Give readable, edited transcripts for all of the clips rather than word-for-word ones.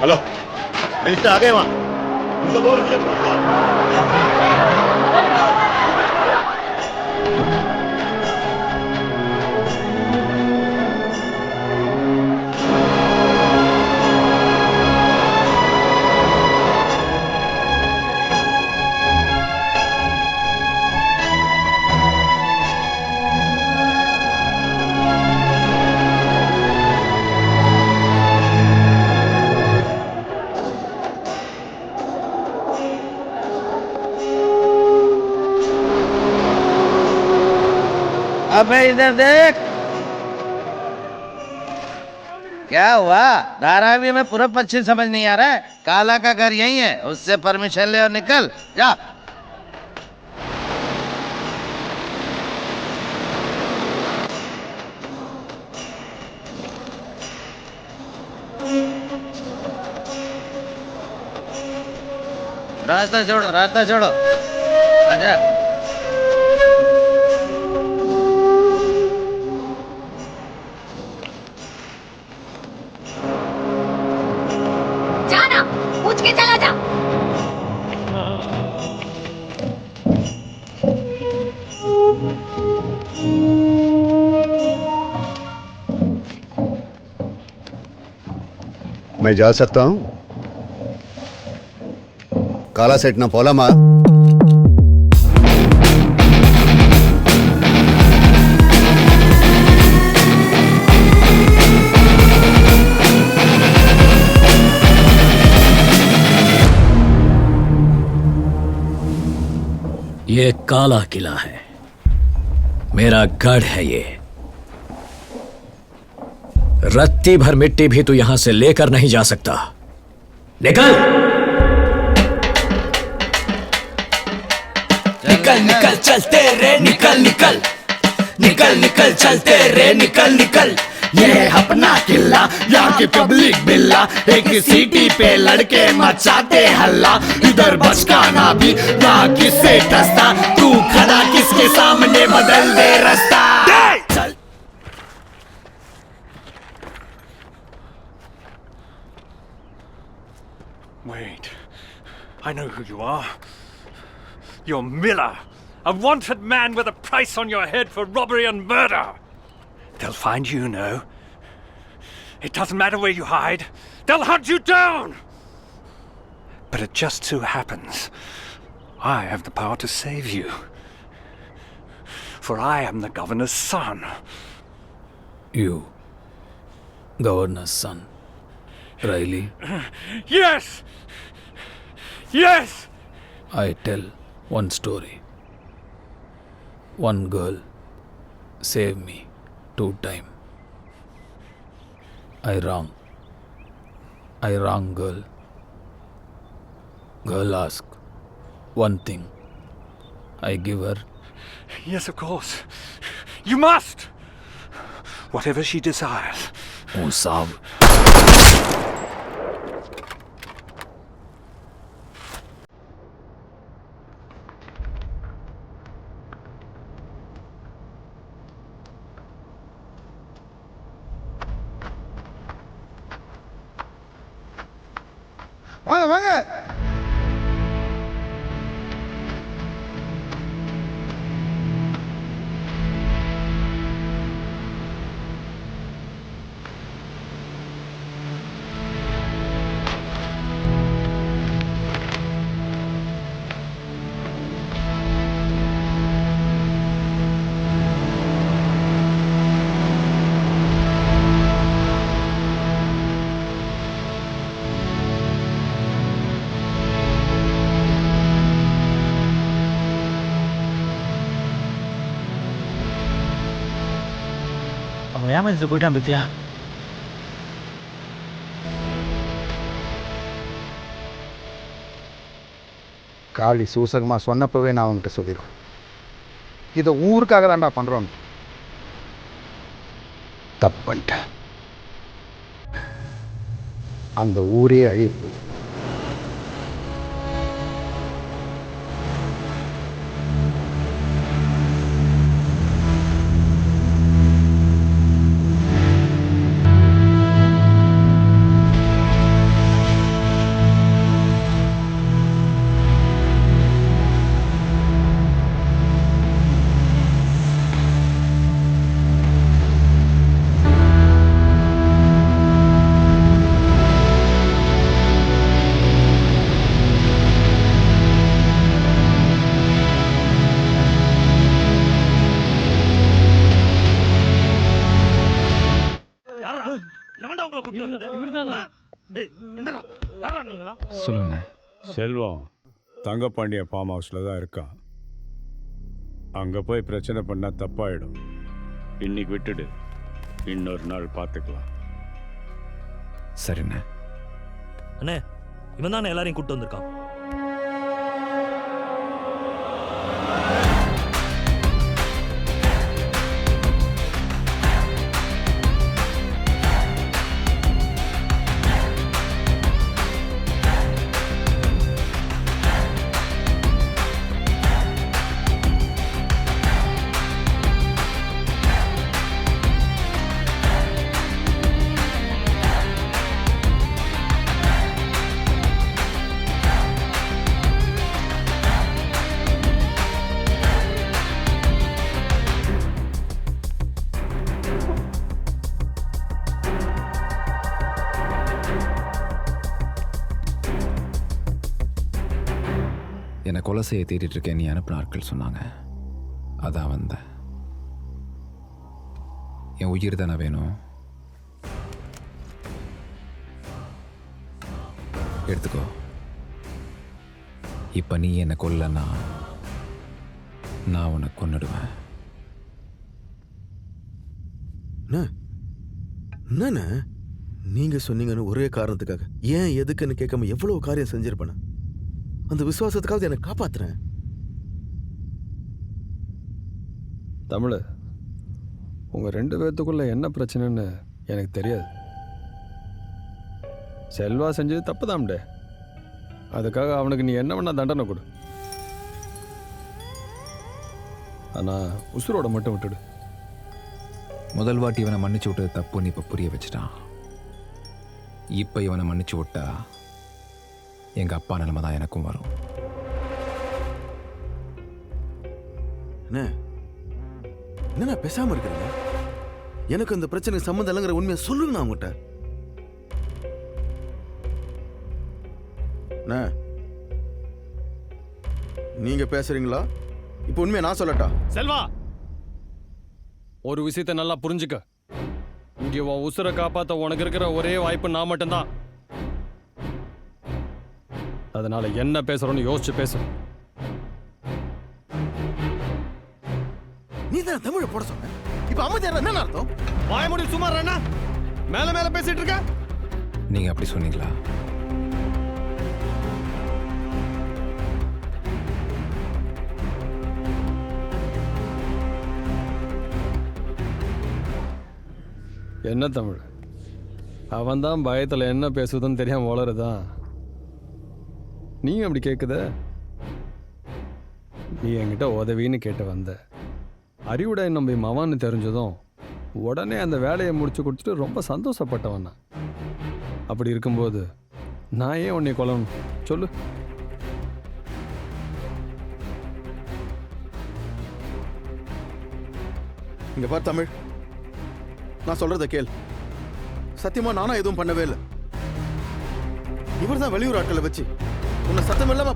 Hello minister आ गए वहां उनको बोल अबे इधर देख। क्या हुआ? धारावी में पूरा पश्चिम समझ नहीं आ रहा है? काला का घर यही है, उससे परमिशन ले और निकल जा। रास्ता छोड़ो, रास्ता छोड़ो। आजा। जाना, पूछ के चला जा। मैं जा सकता हूं? काला सेट ना पोलामा ये काला किला है, मेरा गढ़ है ये। रत्ती भर मिट्टी भी तू यहां से लेकर नहीं जा सकता। निकल निकल निकल चलते रे, निकल निकल निकल निकल चलते रे, निकल निकल। ये है अपना किला, यहाँ की पब्लिक बिल्ला, एक सीटी पे लड़के मचाते हल्ला। इधर बचकाना भी ना किससे टसता, तू खड़ा किसके सामने बदल दे रास्ता। चल Wait, I know who you are. You're Miller, a wanted man with a price on your head for robbery and murder. They'll find you, no? It doesn't matter where you hide. They'll hunt you down. But it just so happens I have the power to save you. For I am the governor's son. You, governor's son, Riley? Yes! Yes! I tell one story. One girl saved me 2 times. I wrong girl. Girl ask one thing. I give her. Yes, of course. You must! Whatever she desires. Oh, saab. வாங்க வாங்க. Yaman sa gudang bitya. காளி சூசகமாக சொன்னப்பவே நான் அவங்ககிட்ட சொல்லிடுவேன், இதை ஊருக்காக தான்டா பண்ணுறோம். தப்பு பண்ணிட்டேன். அந்த ஊரே அழிப்பு. சொல்லுங்க. செல்வம் தங்கப்பாண்டிய ஃபார்ம் ஹவுஸில் தான் இருக்கான். அங்கே போய் பிரச்சனை பண்ணால் தப்பாயிடும். இன்னைக்கு விட்டுடு, இன்னொரு நாள் பார்த்துக்கலாம். சரிண்ணே. அண்ணே, இவன் தானே எல்லாரையும் கூப்பிட்டு வந்திருக்கான். என்னை கொலை செய்ய தேடிட்டு இருக்கேன் நீ அனுப்பின ஆட்கள் சொன்னாங்க. அதான் வந்தேன். என் உயிர் தானே வேணும், எடுத்துக்கோ. இப்ப நீ என்னை கொல்லன்னா நான் உன்னை கொன்னுடுவேன். என்னண்ணே நீங்க சொன்னீங்கன்னு ஒரே காரணத்துக்காக ஏன் எதுக்குன்னு கேட்காம எவ்வளவு காரியம் செஞ்சிருப்பேன். அந்த விசுவாசத்துக்காவது என்னை காப்பாத்துறேன். தமிழ், உங்கள் 2 பேர்த்துக்குள்ள என்ன பிரச்சனைன்னு எனக்கு தெரியாது. செல்வா செஞ்சது தப்பு தான்டே. அதுக்காக அவனுக்கு நீ என்ன வேணா தண்டனை கொடு. ஆனால் உசுரோட மட்டும் விட்டுடு. முதல் வாட்டி இவனை மன்னிச்சு விட்டது தப்புன்னு இப்போ புரிய வச்சுட்டான். இப்போ இவனை மன்னிச்சு விட்டா எங்கள் அப்பா நிலைமை தான் எனக்கும் வரும். என்ன பேசாம இருக்கிறீங்க? எனக்கு இந்த பிரச்சனைக்கு சம்மந்தம் இல்லைங்கிற உண்மையை சொல்லுங்க. நான் உங்ககிட்ட நீங்க பேசுறீங்களா? இப்போ உண்மையை நான் சொல்லட்டா? செல்வா, ஒரு விஷயத்தை நல்லா புரிஞ்சுக்க. இங்கே உன் உசுரை காப்பாற்ற உனக்கு இருக்கிற ஒரே வாய்ப்பு நான் மட்டும்தான். அதனால என்ன பேசுறோன்னு யோசிச்சு பேசு. நீ தான் தமிழை போட சொன்ன. இப்ப அமைதியா என்ன அர்த்தம்? வாய முடி சும்மா இருடா. மேல மேல பேசிட்டு இருக்க. நீங்க அப்படி சொன்னீங்களா? என்ன தமிழ், அவன் தான் பயத்துல என்ன பேசுதுன்னு தெரியாம வளருதான். நீ அப்படி கேட்குத? நீ என்கிட்ட உதவின்னு கேட்டு வந்த. அறிவுடை நம்பி மவான்னு தெரிஞ்சதும் உடனே அந்த வேலையை முடிச்சு கொடுத்துட்டு ரொம்ப சந்தோஷப்பட்டவன் நான். அப்படி இருக்கும்போது நான் ஏன் உன்னை கொல்லணும் சொல்லு? இங்க பார் தமிழ், நான் சொல்றத கேள். சத்தியமா நானா எதுவும் பண்ணவே இல்லை. இவர் தான் வெளியூர் ஆட்களை வச்சு உன்னை சத்தம் இல்லாம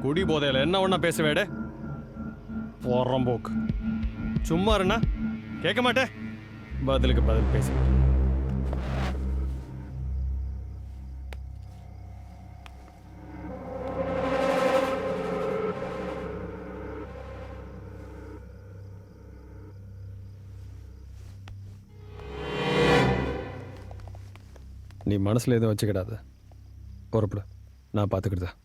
குடி போதையில என்ன ஒண்ணா பேசுவேடே போக்கு. சும்மா இருண்ணா, கேட்க மாட்டேன். பதிலுக்கு பதில் பேச. நீ மனசுல எதுவும் வச்சுக்கிடாத, பொறுப்பட, நான் பார்த்துக்கிட்டேன்.